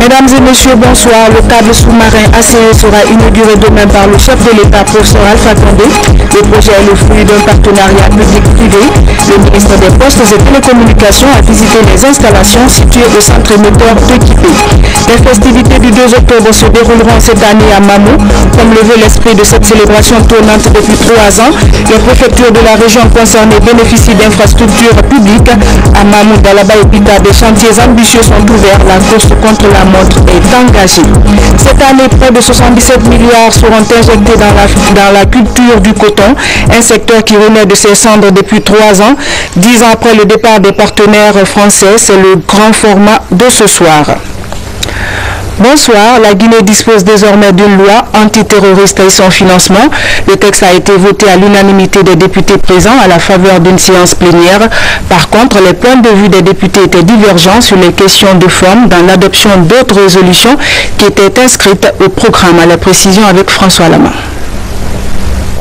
Mesdames et messieurs, bonsoir. Le câble sous-marin ACE sera inauguré demain par le chef de l'État, professeur Alpha Condé. Le projet est le fruit d'un partenariat public-privé. Le ministre des Postes et Télécommunications a visité les installations situées au centre moteur de Kipé. Les festivités du 2 octobre se dérouleront cette année à Mamou. Comme le veut l'esprit de cette célébration tournante depuis 3 ans, les préfectures de la région concernées bénéficient d'infrastructures publiques. À Mamou, Dalaba et Pita, des chantiers ambitieux sont ouverts. La course contre la montre est engagée. Cette année, près de 77 milliards seront injectés dans la culture du coton, un secteur qui renaît de ses cendres depuis 3 ans. 10 ans après le départ des partenaires français, c'est le grand format de ce soir. Bonsoir, la Guinée dispose désormais d'une loi antiterroriste et son financement. Le texte a été voté à l'unanimité des députés présents à la faveur d'une séance plénière. Par contre, les points de vue des députés étaient divergents sur les questions de forme dans l'adoption d'autres résolutions qui étaient inscrites au programme. À la précision avec François Lama.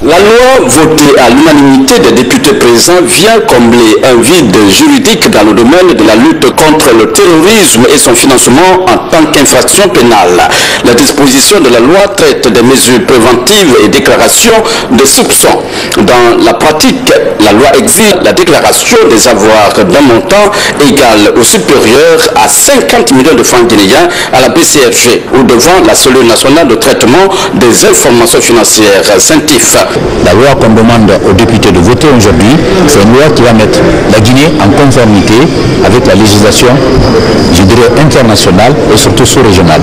La loi votée à l'unanimité des députés présents vient combler un vide juridique dans le domaine de la lutte contre le terrorisme et son financement en tant qu'infraction pénale. La disposition de la loi traite des mesures préventives et déclarations de soupçons. Dans la pratique, la loi exige la déclaration des avoirs d'un montant égal ou supérieur à 50 millions de francs guinéens à la BCRG ou devant la cellule nationale de traitement des informations financières, CENTIF. La loi qu'on demande aux députés de voter aujourd'hui, c'est une loi qui va mettre la Guinée en conformité avec la législation, je dirais, internationale et surtout sous-régionale.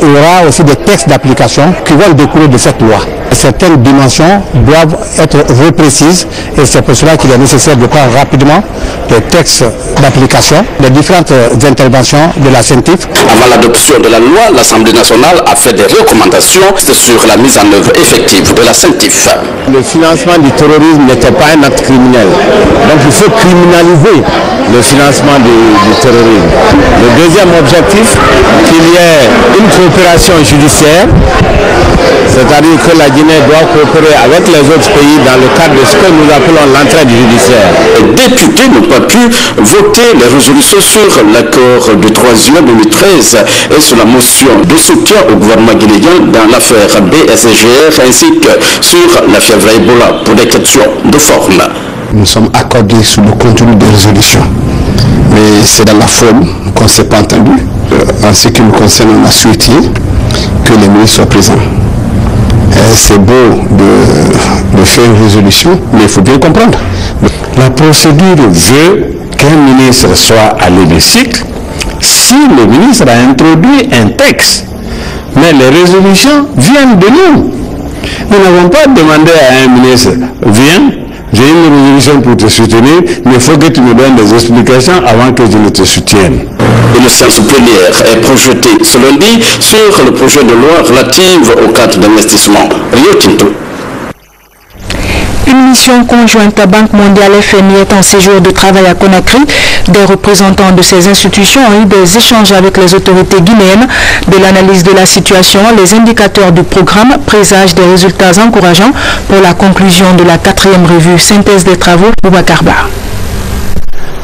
Il y aura aussi des textes d'application qui vont découler de cette loi. Certaines dimensions doivent être reprécises et c'est pour cela qu'il est nécessaire de prendre rapidement les textes d'application, les différentes interventions de la CENTIF. Avant l'adoption de la loi, l'Assemblée nationale a fait des recommandations sur la mise en œuvre effective de la CENTIF. Le financement du terrorisme n'était pas un acte criminel. Donc il faut criminaliser le financement du terrorisme. Le deuxième objectif, qu'il y ait une coopération judiciaire, c'est-à-dire que la Guinée doit coopérer avec les autres pays dans le cadre de ce que nous appelons l'entraide judiciaire. Les députés n'ont pas pu voter les résolutions sur l'accord du 3 juin 2013 et sur la motion de soutien au gouvernement guinéen dans l'affaire BSGR ainsi que sur la fièvre Ebola pour des questions de forme. Nous sommes accordés sur le contenu des résolutions, mais c'est dans la forme qu'on ne s'est pas entendu. En ce qui nous concerne, on a souhaité que les ministres soient présents. C'est beau de faire une résolution, mais il faut bien comprendre. La procédure veut qu'un ministre soit à l'hémicycle si le ministre a introduit un texte. Mais les résolutions viennent de nous. Nous n'avons pas demandé à un ministre, viens, j'ai une résolution pour te soutenir, mais il faut que tu me donnes des explications avant que je ne te soutienne. Une séance plénière est projetée ce lundi sur le projet de loi relative au cadre d'investissement Rio Tinto. Une mission conjointe à Banque mondiale FMI est en séjour de travail à Conakry. Des représentants de ces institutions ont eu des échanges avec les autorités guinéennes. De l'analyse de la situation, les indicateurs du programme présagent des résultats encourageants pour la conclusion de la 4e revue synthèse des travaux Boubacar Ba.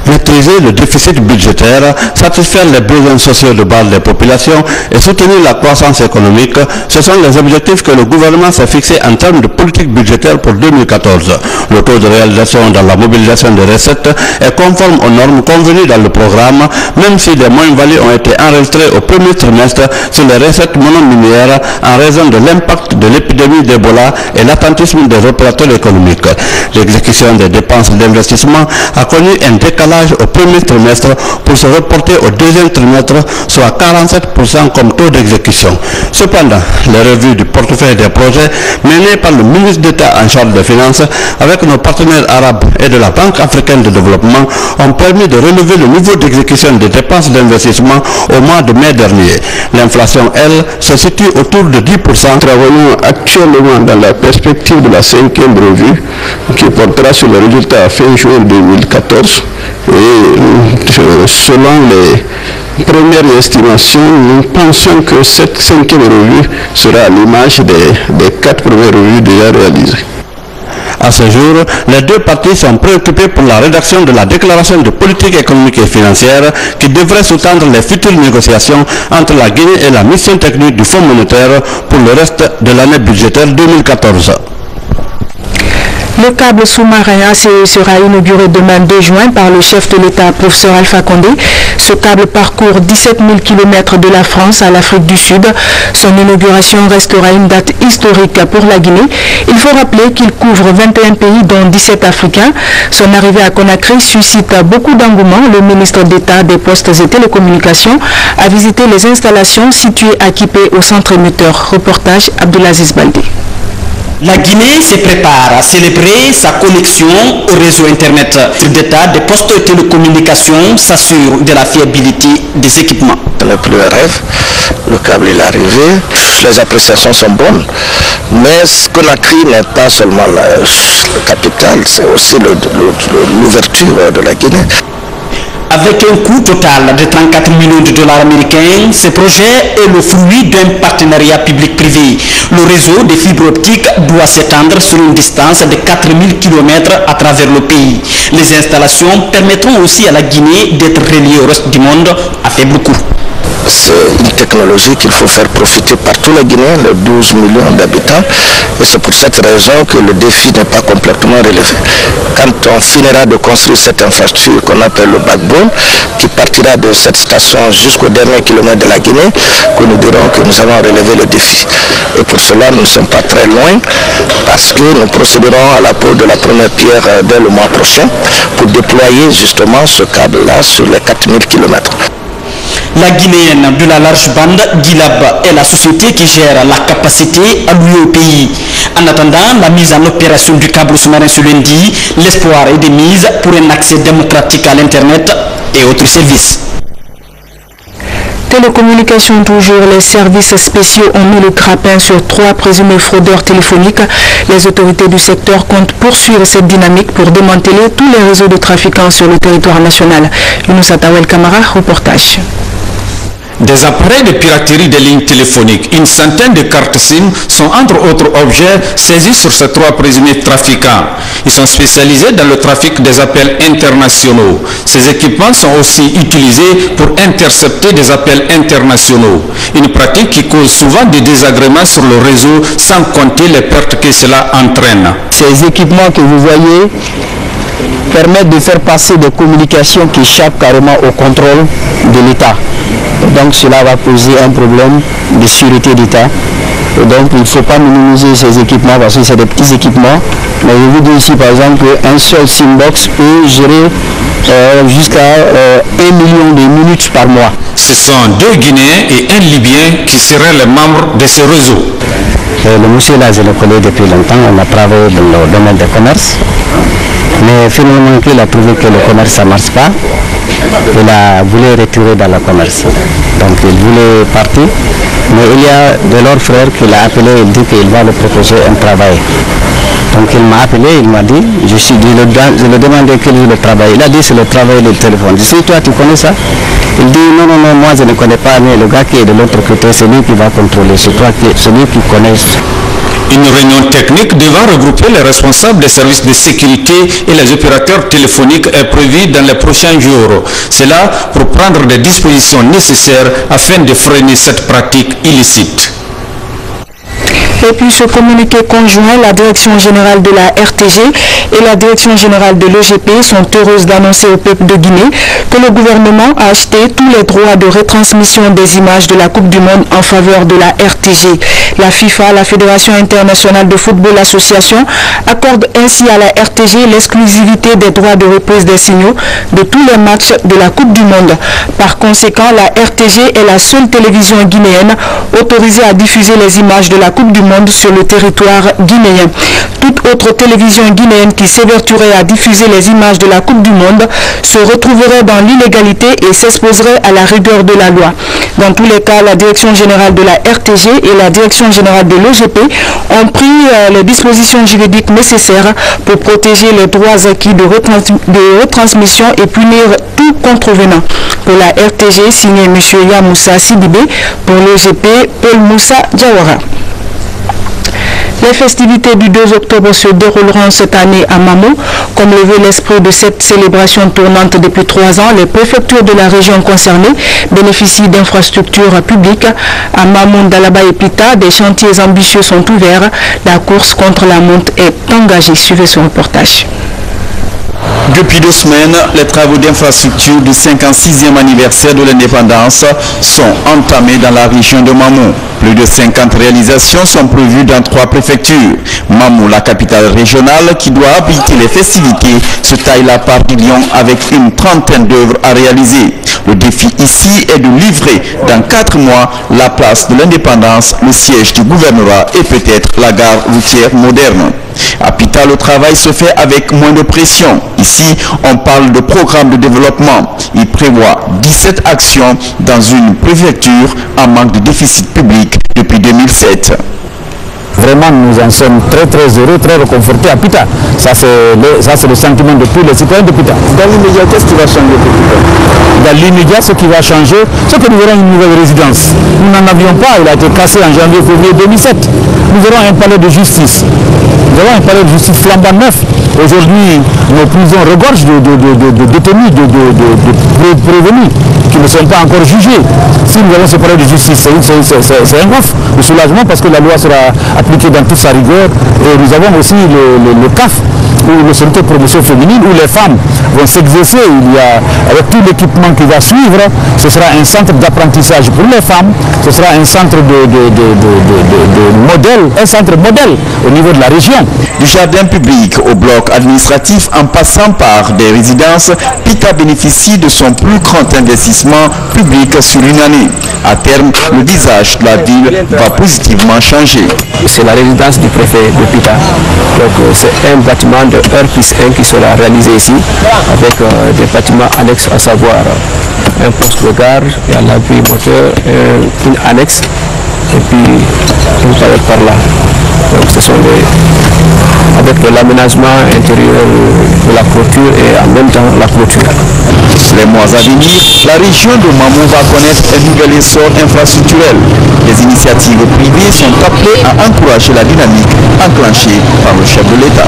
Maîtriser le déficit budgétaire, satisfaire les besoins sociaux de base des populations et soutenir la croissance économique, ce sont les objectifs que le gouvernement s'est fixés en termes de politique budgétaire pour 2014. Le taux de réalisation dans la mobilisation des recettes est conforme aux normes convenues dans le programme, même si des moins-values ont été enregistrées au premier trimestre sur les recettes monominières en raison de l'impact de l'épidémie d'Ebola et l'attentisme des opérateurs économiques. L'exécution des dépenses d'investissement a connu un décalage au premier trimestre pour se reporter au deuxième trimestre, soit 47% comme taux d'exécution. Cependant, les revues du portefeuille des projets menées par le ministre d'État en charge des finances avec nos partenaires arabes et de la Banque africaine de développement ont permis de relever le niveau d'exécution des dépenses d'investissement au mois de mai dernier. L'inflation, elle, se situe autour de 10%. Nous travaillons actuellement dans la perspective de la 5e revue qui portera sur les résultats à fin juin 2014. Et selon les premières estimations, nous pensons que cette 5e revue sera à l'image des 4 premières revues déjà réalisées. À ce jour, les deux parties sont préoccupées pour la rédaction de la déclaration de politique économique et financière qui devrait sous-tendre les futures négociations entre la Guinée et la mission technique du Fonds monétaire pour le reste de l'année budgétaire 2014. Le câble sous-marin ACE sera inauguré demain 2 juin par le chef de l'État, professeur Alpha Condé. Ce câble parcourt 17 000 km de la France à l'Afrique du Sud. Son inauguration restera une date historique pour la Guinée. Il faut rappeler qu'il couvre 21 pays dont 17 Africains. Son arrivée à Conakry suscite beaucoup d'engouement. Le ministre d'État des Postes et Télécommunications a visité les installations situées à Kipé au centre émetteur. Reportage Abdelaziz Baldé. La Guinée se prépare à célébrer sa connexion au réseau Internet. L'État des Postes et Télécommunications s'assure de la fiabilité des équipements. Ce n'est plus un rêve, le câble est arrivé, les appréciations sont bonnes, mais Conakry n'est pas seulement la capitale, c'est aussi l'ouverture de la Guinée. Avec un coût total de 34 millions de dollars américains, ce projet est le fruit d'un partenariat public-privé. Le réseau de fibres optiques doit s'étendre sur une distance de 4000 km à travers le pays. Les installations permettront aussi à la Guinée d'être reliée au reste du monde à faible coût. C'est une technologie qu'il faut faire profiter par tous les Guinéens, les 12 millions d'habitants. Et c'est pour cette raison que le défi n'est pas complètement relevé. Quand on finira de construire cette infrastructure qu'on appelle le backbone, qui partira de cette station jusqu'au dernier kilomètre de la Guinée, que nous dirons que nous avons relevé le défi. Et pour cela, nous ne sommes pas très loin, parce que nous procéderons à la pose de la première pierre dès le mois prochain, pour déployer justement ce câble-là sur les 4000 km. La Guinéenne de la large bande, Guilab, est la société qui gère la capacité allouée au pays. En attendant la mise en opération du câble sous-marin ce lundi, l'espoir est de mise pour un accès démocratique à l'Internet et autres services. Télécommunications toujours, les services spéciaux ont mis le grappin sur 3 présumés fraudeurs téléphoniques. Les autorités du secteur comptent poursuivre cette dynamique pour démanteler tous les réseaux de trafiquants sur le territoire national. Younoussa Tawel Kamara, reportage. Des appareils de piraterie des lignes téléphoniques, une centaine de cartes SIM sont entre autres objets saisis sur ces 3 présumés trafiquants. Ils sont spécialisés dans le trafic des appels internationaux. Ces équipements sont aussi utilisés pour intercepter des appels internationaux. Une pratique qui cause souvent des désagréments sur le réseau sans compter les pertes que cela entraîne. Ces équipements que vous voyez permettent de faire passer des communications qui échappent carrément au contrôle de l'État. Donc cela va poser un problème de sûreté d'État. Donc il ne faut pas minimiser ces équipements parce que c'est des petits équipements. Mais je vous dis ici par exemple qu'un seul SIM-box peut gérer jusqu'à 1 million de minutes par mois. Ce sont 2 Guinéens et 1 Libyen qui seraient les membres de ce réseau. Le monsieur là, je le connais depuis longtemps, on a travaillé dans le domaine du commerce. Mais finalement, il a trouvé que le commerce ça ne marche pas. Il a voulu retirer dans le commerce. Donc il voulait partir. Mais il y a de leur frère qui l'a appelé, il dit qu'il va lui proposer un travail. Donc il m'a appelé, il m'a dit, je lui ai demandé quel est le travail. Il a dit c'est le travail du téléphone. Je dis, toi tu connais ça? Il dit non, moi je ne connais pas, mais le gars qui est de l'autre côté, c'est lui qui va contrôler, c'est lui qui connaît. Une réunion technique devant regrouper les responsables des services de sécurité et les opérateurs téléphoniques est prévue dans les prochains jours. C'est là pour prendre des dispositions nécessaires afin de freiner cette pratique illicite. Et puis ce communiqué conjoint, la Direction générale de la RTG et la Direction générale de l'EGP sont heureuses d'annoncer au peuple de Guinée que le gouvernement a acheté tous les droits de retransmission des images de la Coupe du Monde en faveur de la RTG. La FIFA, la Fédération internationale de football association, accorde ainsi à la RTG l'exclusivité des droits de reprise des signaux de tous les matchs de la Coupe du Monde. Par conséquent, la RTG est la seule télévision guinéenne autorisée à diffuser les images de la Coupe du Monde sur le territoire guinéen. Toute autre télévision guinéenne qui s'évertuerait à diffuser les images de la Coupe du Monde se retrouverait dans l'illégalité et s'exposerait à la rigueur de la loi. Dans tous les cas, la Direction générale de la RTG et la Direction générale de l'EGP ont pris les dispositions juridiques nécessaires pour protéger les droits acquis de retransmission et punir tout contrevenant. Pour la RTG, signé M. Yamoussa Sidibé, pour l'EGP, Paul Moussa Diawara. Les festivités du 2 octobre se dérouleront cette année à Mamou. Comme le veut l'esprit de cette célébration tournante depuis 3 ans, les préfectures de la région concernée bénéficient d'infrastructures publiques. À Mamou, Dalaba et Pita, des chantiers ambitieux sont ouverts. La course contre la monte est engagée. Suivez ce reportage. Depuis 2 semaines, les travaux d'infrastructure du 56e anniversaire de l'indépendance sont entamés dans la région de Mamou. Plus de 50 réalisations sont prévues dans 3 préfectures. Mamou, la capitale régionale qui doit abriter les festivités, se taille la part du lion avec une trentaine d'œuvres à réaliser. Le défi ici est de livrer dans 4 mois la place de l'indépendance, le siège du gouvernorat et peut-être la gare routière moderne. À Pita, le travail se fait avec moins de pression. Ici, on parle de programme de développement. Il prévoit 17 actions dans une préfecture en manque de déficit public depuis 2007. Vraiment, nous en sommes très heureux, très réconfortés à Pita. Ça, c'est le sentiment de tous les citoyens de Pita. Dans l'immédiat, qu'est-ce qui va changer pour Pita? Dans l'immédiat, ce qui va changer, c'est que nous aurons une nouvelle résidence. Nous n'en avions pas, il a été cassé en janvier-février 2007. Nous aurons un palais de justice. Nous avons un palais de justice flambant neuf. Aujourd'hui, nos prisons regorgent de détenus, de prévenus qui ne sont pas encore jugés. Si nous avons ce palais de justice, c'est un offre de soulagement parce que la loi sera appliquée dans toute sa rigueur. Et nous avons aussi le CAF, ou le Centre de promotion féminine, où les femmes vont s'exercer. Il y a, avec tout l'équipement qui va suivre, ce sera un centre d'apprentissage pour les femmes, ce sera un centre de modèle, un centre modèle au niveau de la région. Du jardin public au bloc administratif en passant par des résidences, Pita bénéficie de son plus grand investissement public sur une année. À terme, le visage de la ville va positivement changer. C'est la résidence du préfet de Pita. Donc c'est un bâtiment de R+1 qui sera réalisé ici avec des bâtiments annexes, à savoir un poste de gare, il y a l'appui moteur, une annexe et puis une palette par là. Donc ce sont avec de l'aménagement intérieur de la clôture et en même temps la clôture. Les mois à venir, la région de Mamou va connaître un nouvel essor infrastructurel. Les initiatives privées sont appelées à encourager la dynamique enclenchée par le chef de l'État.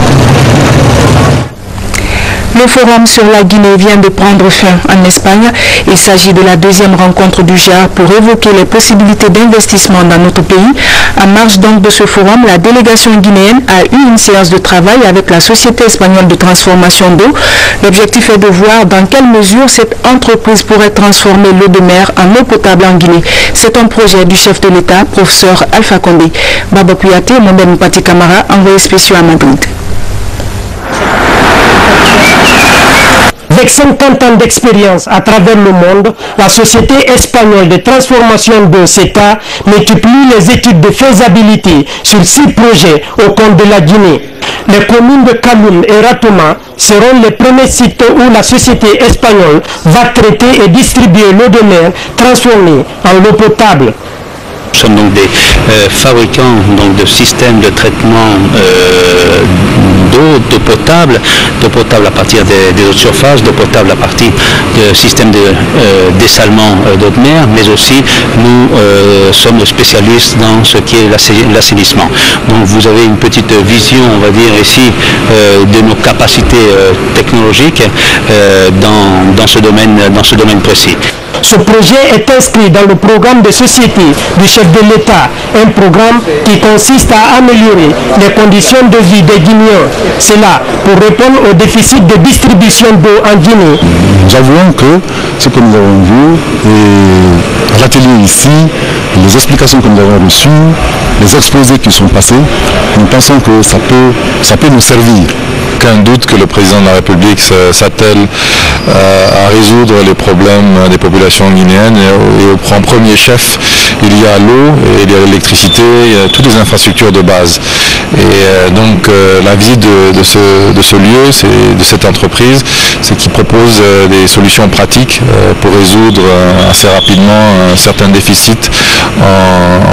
Le forum sur la Guinée vient de prendre fin en Espagne. Il s'agit de la 2e rencontre du GEA pour évoquer les possibilités d'investissement dans notre pays. En marge donc de ce forum, la délégation guinéenne a eu une séance de travail avec la Société espagnole de transformation d'eau. L'objectif est de voir dans quelle mesure cette entreprise pourrait transformer l'eau de mer en eau potable en Guinée. C'est un projet du chef de l'État, professeur Alpha Condé. Baba Kouyaté, Monden Pati Camara, envoyé spécial à Madrid. Avec 50 ans d'expérience à travers le monde, la Société espagnole de transformation d'eau CETA multiplie les études de faisabilité sur 6 projets au compte de la Guinée. Les communes de Kaloum et Ratouma seront les premiers sites où la société espagnole va traiter et distribuer l'eau de mer transformée en eau potable. Nous sommes donc des fabricants de systèmes de traitement d'eau potable à partir des eaux de surface, d'eau potable à partir de systèmes de dessalement d'eau de mer, mais aussi nous sommes spécialistes dans ce qui est l'assainissement. Donc vous avez une petite vision, on va dire ici, de nos capacités technologiques dans ce domaine précis. Ce projet est inscrit dans le programme de société du chef de l'État, un programme qui consiste à améliorer les conditions de vie des Guinéens. C'est là pour répondre au déficit de distribution d'eau en Guinée. Nous avouons que ce que nous avons vu à l'atelier ici, les explications que nous avons reçues, les exposés qui sont passés, nous pensons que ça peut nous servir. Aucun doute que le président de la République s'attelle à résoudre les problèmes des populations guinéennes et en premier chef il y a l'eau, il y a l'électricité, il y a toutes les infrastructures de base. Et donc la visite de ce lieu, de cette entreprise, c'est qu'il propose des solutions pratiques pour résoudre assez rapidement certains déficits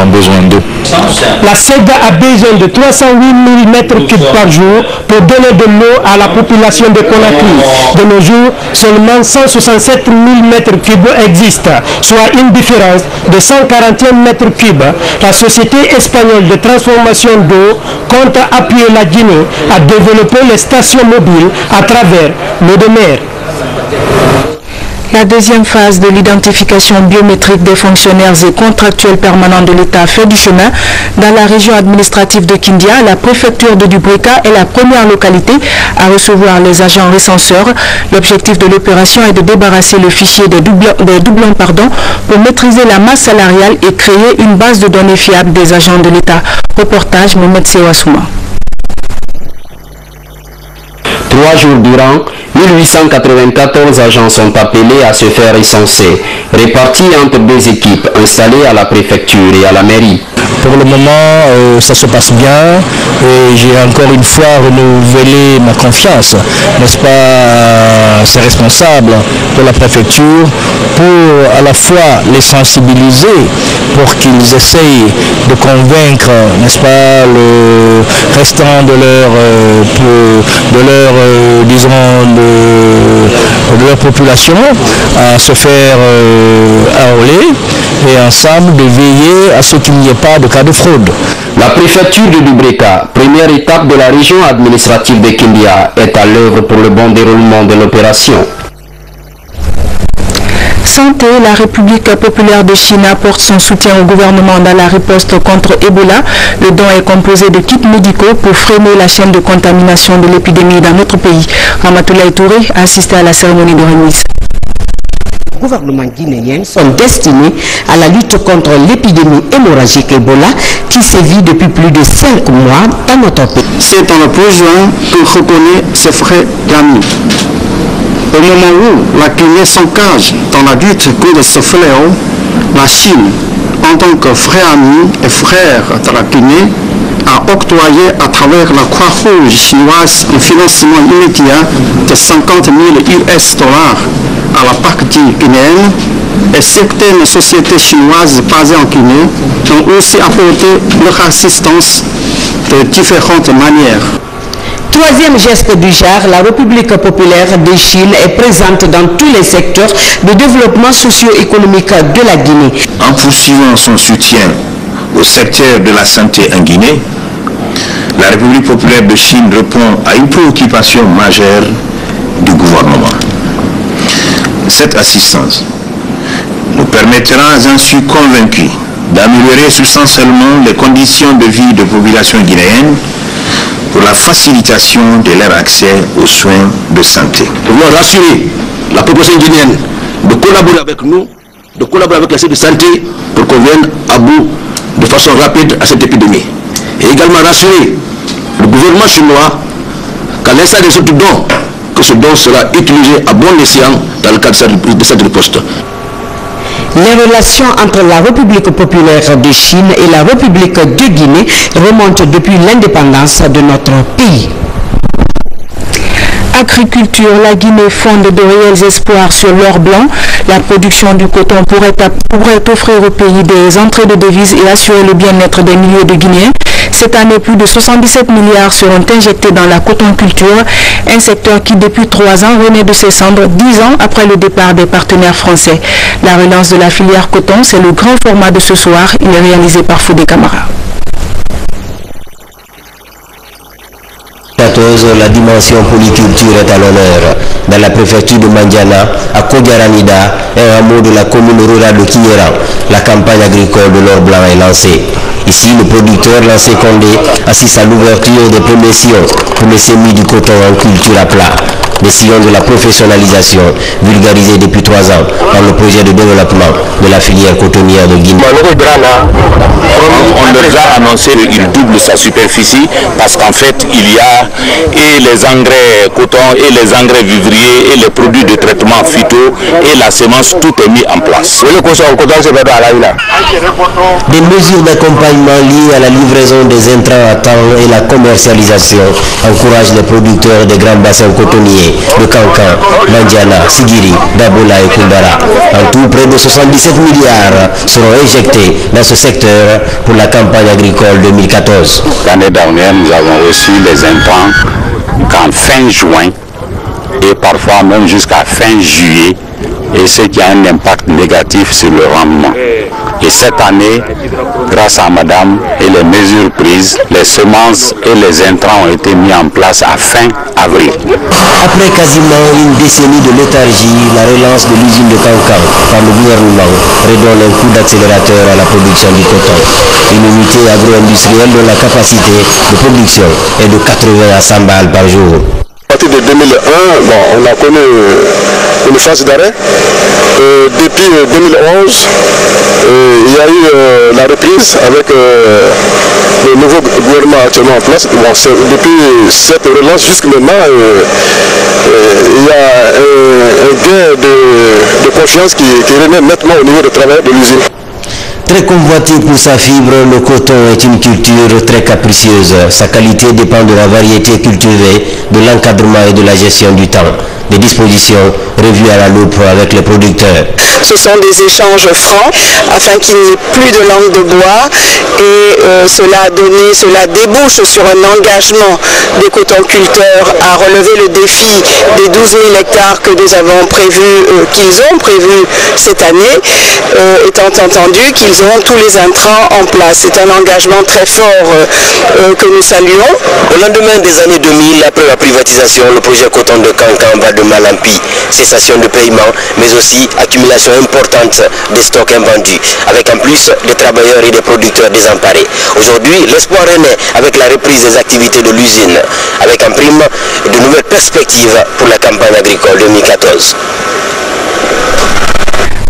en besoin d'eau. La SEGA a besoin de 308 000 mètres cubes par jour pour donner de l'eau à la population de Conakry. De nos jours, seulement 167 000 mètres cubes existent, soit une différence de 141 mètres cubes. La société espagnole de transformation d'eau compte appuyer la Guinée à développer les stations mobiles à travers l'eau de mer. La deuxième phase de l'identification biométrique des fonctionnaires et contractuels permanents de l'État fait du chemin. Dans la région administrative de Kindia, la préfecture de Dubrika est la première localité à recevoir les agents recenseurs. L'objectif de l'opération est de débarrasser le fichier des doublons pour maîtriser la masse salariale et créer une base de données fiable des agents de l'État. Reportage Mohamed Sewasouma. 3 jours durant, 1894 agents sont appelés à se faire recenser, répartis entre deux équipes installées à la préfecture et à la mairie. Pour le moment, ça se passe bien et j'ai encore une fois renouvelé ma confiance, n'est-ce pas, ces responsables de la préfecture pour à la fois les sensibiliser pour qu'ils essayent de convaincre, n'est-ce pas, le restant de leur population à se faire enrôler et ensemble de veiller à ce qu'il n'y ait pas de cas de fraude. La préfecture de Dubrika, première étape de la région administrative de Kindia, est à l'œuvre pour le bon déroulement de l'opération. Santé, la République populaire de Chine apporte son soutien au gouvernement dans la riposte contre Ebola. Le don est composé de kits médicaux pour freiner la chaîne de contamination de l'épidémie dans notre pays. Ramatoulaye Touré a assisté à la cérémonie de remise. Les gouvernements guinéens sont destinés à la lutte contre l'épidémie hémorragique Ebola qui sévit depuis plus de 5 mois dans notre pays. C'est dans le besoin que reconnaît ses frères d'amis. Au moment où la Guinée s'engage dans la lutte contre ce fléau, la Chine, en tant que frère ami et frère de la Guinée, a octroyé à travers la Croix-Rouge chinoise un financement immédiat de 50 000 US$ à la partie guinéenne, et certaines sociétés chinoises basées en Guinée ont aussi apporté leur assistance de différentes manières. Troisième geste du genre, la République populaire de Chine est présente dans tous les secteurs de développement socio-économique de la Guinée. En poursuivant son soutien au secteur de la santé en Guinée, la République populaire de Chine répond à une préoccupation majeure du gouvernement. Cette assistance nous permettra, j'en suis convaincu, d'améliorer substantiellement les conditions de vie de la population guinéenne pour la facilitation de leur accès aux soins de santé. Nous voulons rassurer la population guinéenne de collaborer avec nous, de collaborer avec la sécurité de santé pour qu'on vienne à bout de façon rapide à cette épidémie. Et également rassurer le gouvernement chinois qu'à l'instant des autres dons, que ce don sera utilisé à bon escient dans le cadre de cette riposte. Les relations entre la République populaire de Chine et la République de Guinée remontent depuis l'indépendance de notre pays. Agriculture, la Guinée fonde de réels espoirs sur l'or blanc. La production du coton pourrait offrir au pays des entrées de devises et assurer le bien-être des milliers de Guinéens. Cette année, plus de 77 milliards seront injectés dans la cotonculture, un secteur qui depuis 3 ans renaît de ses cendres 10 ans après le départ des partenaires français. La relance de la filière coton, c'est le grand format de ce soir. Il est réalisé par Fodé Camara. La dimension polyculture est à l'honneur. Dans la préfecture de Mandiana, à Kodjaranida, un hameau de la commune rurale de Kinyera, la campagne agricole de l'or blanc est lancée. Ici, le producteur Lancé Condé assiste à l'ouverture des premiers sillons pour les semis du coton en culture à plat. Des sillons de la professionnalisation vulgarisés depuis 3 ans par le projet de développement de la filière cotonnière de Guinée. On leur a annoncé qu'il double sa superficie parce qu'en fait il y a et les engrais coton et les engrais vivriers et les produits de traitement phyto et la semence, tout est mis en place. Des mesures d'accompagnement liées à la livraison des intrants à temps et la commercialisation encouragent les producteurs des grands bassins cotonniers de Kankan, Mandiana, Sigiri, Dabola et Kundara. En tout, près de 77 milliards seront injectés dans ce secteur pour la campagne agricole 2014. L'année dernière, nous avons reçu les intrants qu'en fin juin et parfois même jusqu'à fin juillet, et ce qui a un impact négatif sur le rendement. Et cette année, grâce à Madame et les mesures prises, les semences et les intrants ont été mis en place à fin avril. Après quasiment une décennie de léthargie, la relance de l'usine de Kankan par le gouvernement redonne un coup d'accélérateur à la production du coton. Une unité agro-industrielle dont la capacité de production est de 80 à 100 balles par jour. À partir de 2001, on a connu une phase d'arrêt. Depuis 2011, il y a eu la reprise avec le nouveau gouvernement actuellement en place. Depuis cette relance jusqu'à maintenant, il y a un gain de confiance qui renaît nettement au niveau du travail de l'usine. Très convoité pour sa fibre, le coton est une culture très capricieuse. Sa qualité dépend de la variété cultivée, de l'encadrement et de la gestion du temps. Des dispositions revues à la loupe avec les producteurs. Ce sont des échanges francs afin qu'il n'y ait plus de langue de bois et cela débouche sur un engagement des cotonculteurs à relever le défi des 12 000 hectares que nous avons prévu, qu'ils ont prévu cette année, étant entendu qu'ils auront tous les intrants en place. C'est un engagement très fort que nous saluons. Au lendemain des années 2000, après la privatisation, le projet coton de Kankan va de mal en pis. Cessation de paiement, mais aussi accumulation importante des stocks invendus, avec en plus des travailleurs et des producteurs désemparés. Aujourd'hui, l'espoir renaît avec la reprise des activités de l'usine, avec en prime de nouvelles perspectives pour la campagne agricole 2014.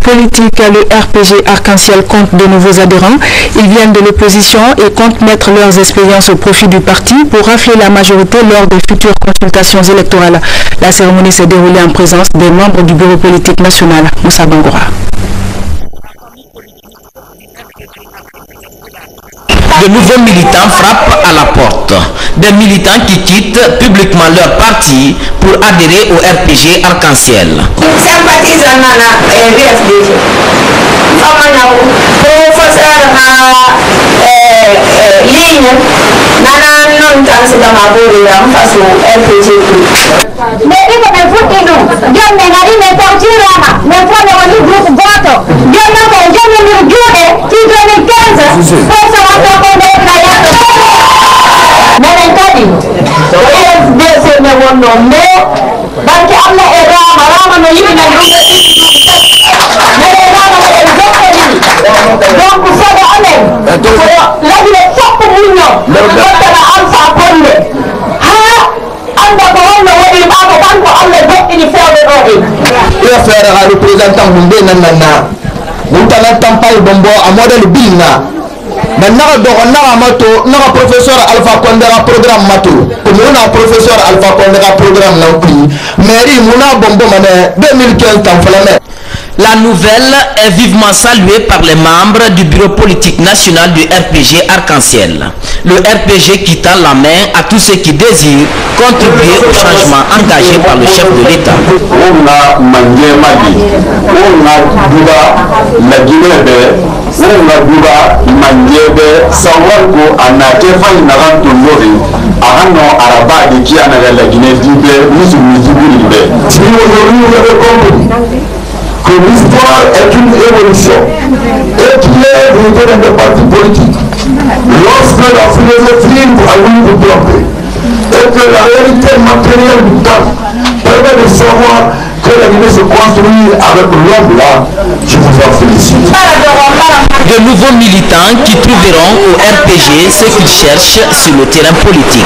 Politique, le RPG Arc-en-Ciel compte de nouveaux adhérents. Ils viennent de l'opposition et comptent mettre leurs expériences au profit du parti pour rafler la majorité lors des futures consultations électorales. La cérémonie s'est déroulée en présence des membres du bureau politique national. Moussa Bangoura. De nouveaux militants frappent à la porte. Des militants qui quittent publiquement leur parti pour adhérer au RPG Arc-en-Ciel. Sympathisant VFDG. Professeur ligne nana non tan se dama bori en face au RPG. Mais il faut me foutre non. Dieu me n'a dit mais torture mais faut le groupe vote. Dieu n'a pas jamais nous qui 2015 pour ça va pas faire représentant Mundé Nanana. Nous t'en pas le bonbon à modèle Bilna. Maintenant, on a professeur Alpha Condera programme Matou. Comme on a professeur Alpha Condera programme non plus. Mairie, on a bonbon 2015 temps flamme. La nouvelle est vivement saluée par les membres du bureau politique national du RPG Arc-en-Ciel. Le RPG qui tend la main à tous ceux qui désirent contribuer au changement engagé par le chef de l'État. On a Mandé Madi, on a Duba, la Guinée, on a Duba, Mandé, Sawarko, Anakefa, Narantonori, Arano, Araba, de Kiana, la Guinée, Dubé, Moussoumi, si aujourd'hui vous avez compris que l'histoire est une évolution et qu'il est vérité dans des partis politiques. Lorsque la philosophie a voulu vous tromper et que la réalité matérielle du temps permet de savoir que la Guinée se construit avec l'homme là, je vous en félicite. De nouveaux militants qui trouveront au RPG ce qu'ils cherchent sur le terrain politique.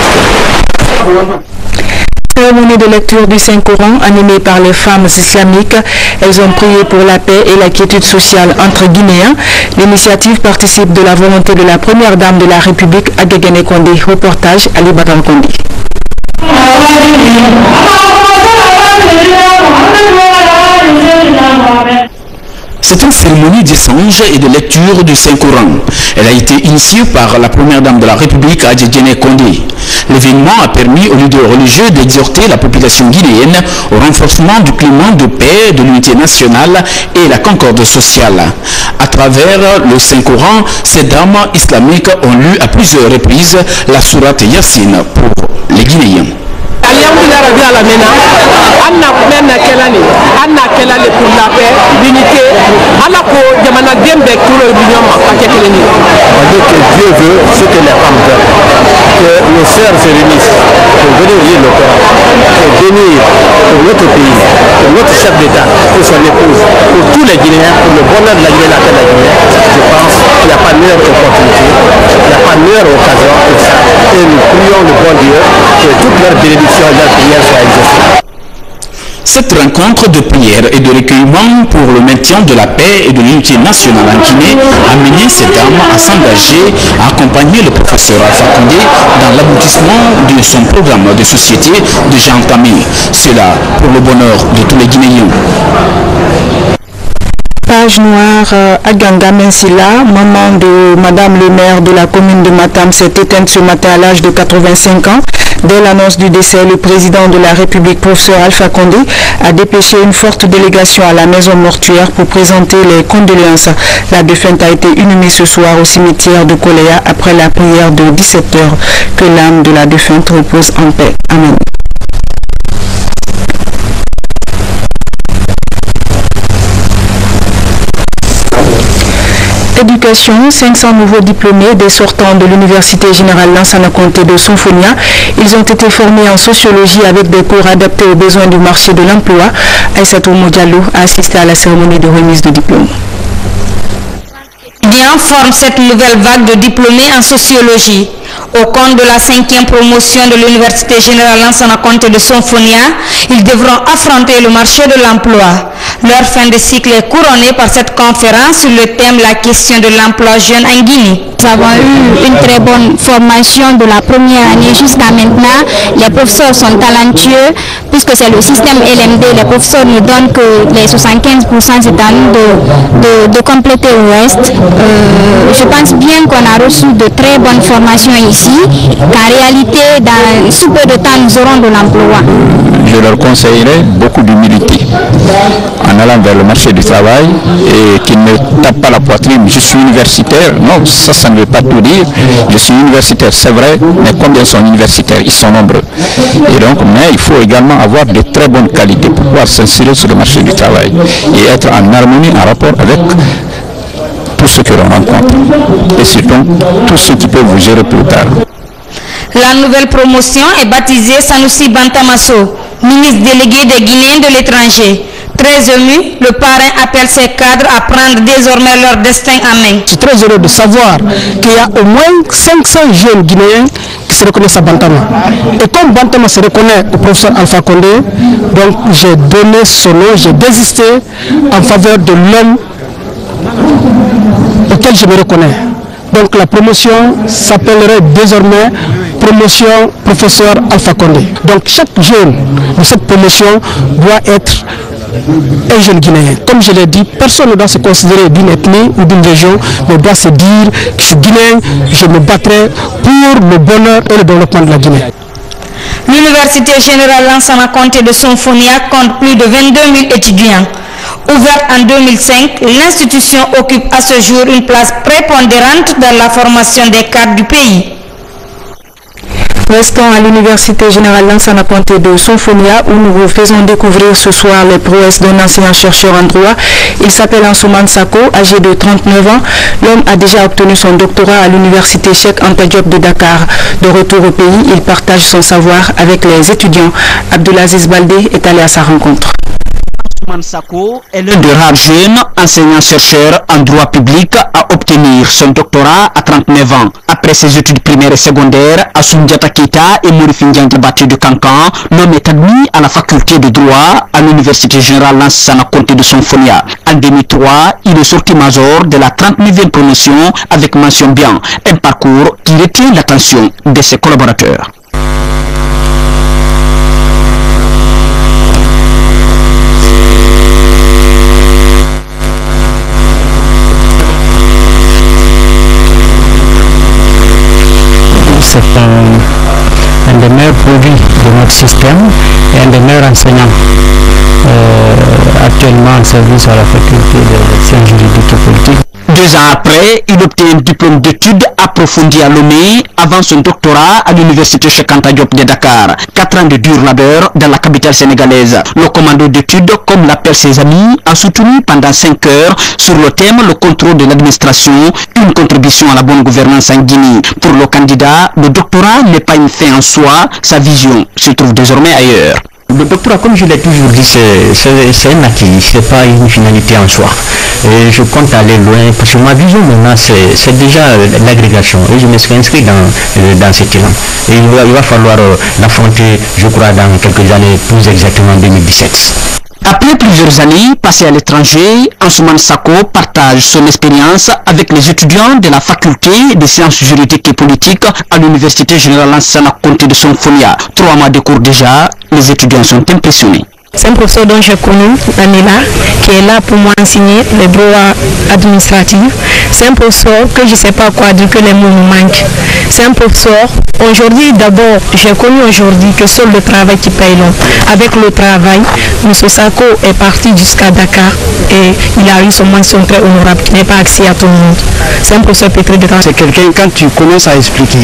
Cérémonie de lecture du Saint-Coran animée par les femmes islamiques. Elles ont prié pour la paix et la quiétude sociale entre Guinéens. L'initiative participe de la volonté de la première dame de la République, Agegene Kondé. Reportage Ali Badal Kondé. C'est une cérémonie d'échange et de lecture du Saint-Coran. Elle a été initiée par la première dame de la République, Adjedjene Kondé. L'événement a permis aux leaders religieux d'exhorter la population guinéenne au renforcement du climat de paix, de l'unité nationale et la concorde sociale. À travers le Saint-Coran, ces dames islamiques ont lu à plusieurs reprises la sourate Yassine pour les Guinéens. Alhamdulillah Rabbi Alamina, Anna Mena Kelani, Anna Kelani pour la paix, l'unité, Anna pour Yamana Dembe, tout le million à Kelani. On dit que Dieu veut ce que les femmes veulent, que nos sœurs se réunissent pour venir lire le Coran, pour bénir pour notre pays, pour notre chef d'État, pour son épouse, pour tous les Guinéens, pour le bonheur de la Guinée, la paix de la Guinée. Je pense qu'il n'y a pas de meilleure opportunité, il n'y a pas de meilleure occasion pour ça. Et nous prions le bon Dieu que toutes leurs bénédictions. Cette rencontre de prière et de recueillement pour le maintien de la paix et de l'unité nationale en Guinée a mené ces dames à s'engager à accompagner le professeur Alpha Condé dans l'aboutissement de son programme de société déjà entamé. Cela pour le bonheur de tous les Guinéens. Page noire à Ganga Mensila, maman de Madame le maire de la commune de Matam, s'est éteinte ce matin à l'âge de 85 ans. Dès l'annonce du décès, le président de la République, professeur Alpha Condé, a dépêché une forte délégation à la maison mortuaire pour présenter les condoléances. La défunte a été inhumée ce soir au cimetière de Koléa après la prière de 17h. Que l'âme de la défunte repose en paix. Amen. Éducation, 500 nouveaux diplômés des sortants de l'Université Générale Lansana Conté de Sonfonia. Ils ont été formés en sociologie avec des cours adaptés aux besoins du marché de l'emploi. Aïssatou Modiallo a assisté à la cérémonie de remise de diplôme. Bien forme cette nouvelle vague de diplômés en sociologie. Au compte de la 5e promotion de l'Université Générale Lansana Conté de Sonfonia, ils devront affronter le marché de l'emploi. Leur fin de cycle est couronnée par cette conférence sur le thème « La question de l'emploi jeune en Guinée ». Nous avons eu une très bonne formation de la première année jusqu'à maintenant. Les professeurs sont talentueux puisque c'est le système LMD. Les professeurs nous donnent que les 75%, c'est à nous de compléter le reste. Je pense bien qu'on a reçu de très bonnes formations ici, qu'en réalité, dans sous peu de temps, nous aurons de l'emploi. Je leur conseillerais beaucoup d'humilité en allant vers le marché du travail et qu'ils ne tapent pas la poitrine. Je suis universitaire. Non, ça ne veut pas tout dire. Je suis universitaire, c'est vrai, mais combien sont universitaires? Ils sont nombreux. Et donc, mais il faut également avoir de très bonnes qualités pour pouvoir s'insérer sur le marché du travail et être en harmonie, en rapport avec tout ce que l'on rencontre. Et surtout, tout ce qui peut vous gérer plus tard. La nouvelle promotion est baptisée Sanoussi Bantamasso, ministre délégué des Guinéens de l'étranger. Très ému, le parrain appelle ses cadres à prendre désormais leur destin en main. Je suis très heureux de savoir qu'il y a au moins 500 jeunes Guinéens qui se reconnaissent à Bantama. Et comme Bantama se reconnaît au professeur Alpha Condé, donc j'ai donné son nom, j'ai désisté en faveur de l'homme auquel je me reconnais. Donc la promotion s'appellerait désormais promotion professeur Alpha Condé. Donc chaque jeune de cette promotion doit être un jeune Guinéen. Comme je l'ai dit, personne ne doit se considérer d'une ethnie ou d'une région, mais doit se dire que je suis Guinéen, je me battrai pour le bonheur et le développement de la Guinée. L'Université Générale Lansana Conté de Sonfonia compte plus de 22 000 étudiants. Ouverte en 2005, l'institution occupe à ce jour une place prépondérante dans la formation des cadres du pays. Restons à l'Université Générale Lansana Conté de Sonfonia où nous vous faisons découvrir ce soir les prouesses d'un enseignant-chercheur en droit. Il s'appelle Ansoumane Sako, âgé de 39 ans. L'homme a déjà obtenu son doctorat à l'Université Cheikh Anta Diop de Dakar. De retour au pays, il partage son savoir avec les étudiants. Abdulaziz Baldé est allé à sa rencontre. Ansoumane Sako est l'un des rares jeunes enseignants-chercheurs en droit public à obtenir son doctorat à 39 ans. Après ses études primaires et secondaires, Assoum Diatta Keita et Morifi Ndiaye Diabaté de Kankan, l'homme est admis à la faculté de droit à l'Université Générale Lansana Conté de Sonfonia. En 2003, il est sorti major de la 39e promotion avec mention bien, un parcours qui retient l'attention de ses collaborateurs. notre système et un des meilleurs enseignants actuellement en service à la faculté de sciences juridiques et politiques. 2 ans après, il obtient un diplôme d'études approfondies à Lomé avant son doctorat à l'université Cheikh Anta Diop de Dakar. 4 ans de dur labeur dans la capitale sénégalaise. Le commando d'études, comme l'appellent ses amis, a soutenu pendant 5 heures sur le thème le contrôle de l'administration, une contribution à la bonne gouvernance en Guinée. Pour le candidat, le doctorat n'est pas une fin en soi, sa vision se trouve désormais ailleurs. Le doctorat, comme je l'ai toujours dit, c'est un acquis, ce n'est pas une finalité en soi. Et je compte aller loin, parce que ma vision maintenant, c'est déjà l'agrégation. Et je me suis inscrit dans cet élan. Et il va falloir l'affronter, je crois, dans quelques années, plus exactement en 2017. Après plusieurs années passées à l'étranger, Ansoumane Sako partage son expérience avec les étudiants de la faculté des sciences juridiques et politiques à l'université générale Lansana Conté de Sonfonia. 3 mois de cours déjà, les étudiants sont impressionnés. C'est un professeur dont j'ai connu, Anila, qui est là pour m'enseigner les droits administratifs. C'est un professeur que je ne sais pas quoi dire, que les mots me manquent. C'est un professeur, aujourd'hui d'abord, j'ai connu aujourd'hui que seul le travail qui paye l'homme. Avec le travail, M. Sako est parti jusqu'à Dakar et il a eu son mention très honorable qui n'est pas accès à tout le monde. C'est un professeur pétri de temps. C'est quelqu'un, quand tu commences à expliquer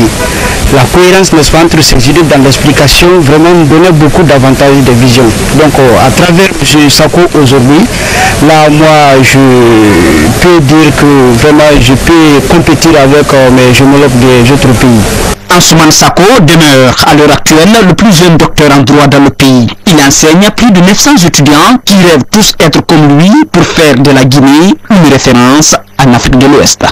la cohérence, n'est-ce pas, entre ces idées dans l'explication, vraiment nous donnait beaucoup d'avantages de vision. Donc à travers M. Sako aujourd'hui, là moi je peux dire que vraiment je peux compétir avec mes homologues des autres pays. Ansoumane Sako demeure à l'heure actuelle le plus jeune docteur en droit dans le pays. Il enseigne à plus de 900 étudiants qui rêvent tous être comme lui pour faire de la Guinée une référence en Afrique de l'Ouest.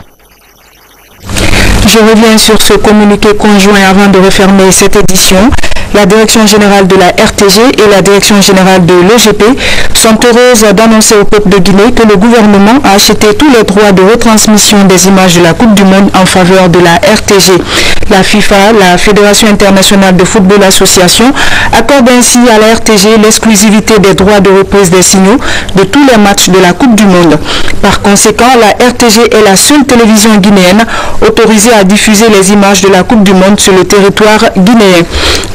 Je reviens sur ce communiqué conjoint avant de refermer cette édition. La Direction générale de la RTG et la Direction générale de l'EGP sont heureuses d'annoncer au peuple de Guinée que le gouvernement a acheté tous les droits de retransmission des images de la Coupe du Monde en faveur de la RTG. La FIFA, la Fédération internationale de football association, accorde ainsi à la RTG l'exclusivité des droits de reprise des signaux de tous les matchs de la Coupe du Monde. Par conséquent, la RTG est la seule télévision guinéenne autorisée à diffuser les images de la Coupe du Monde sur le territoire guinéen.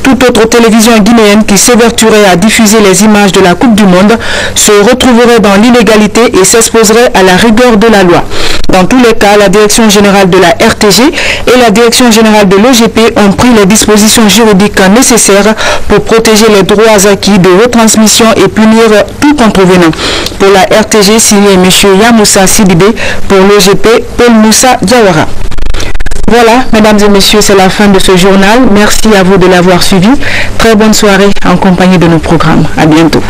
Toute autre télévision guinéenne qui s'évertuerait à diffuser les images de la Coupe du Monde se retrouverait dans l'illégalité et s'exposerait à la rigueur de la loi. Dans tous les cas, la Direction générale de la RTG et la Direction générale de l'EGP ont pris les dispositions juridiques nécessaires pour protéger les droits acquis de retransmission et punir tout contrevenant. Pour la RTG, signé M. Yamoussa Sidibé, pour l'EGP, Paul Moussa Diawara. Voilà, mesdames et messieurs, c'est la fin de ce journal. Merci à vous de l'avoir suivi. Très bonne soirée en compagnie de nos programmes. À bientôt.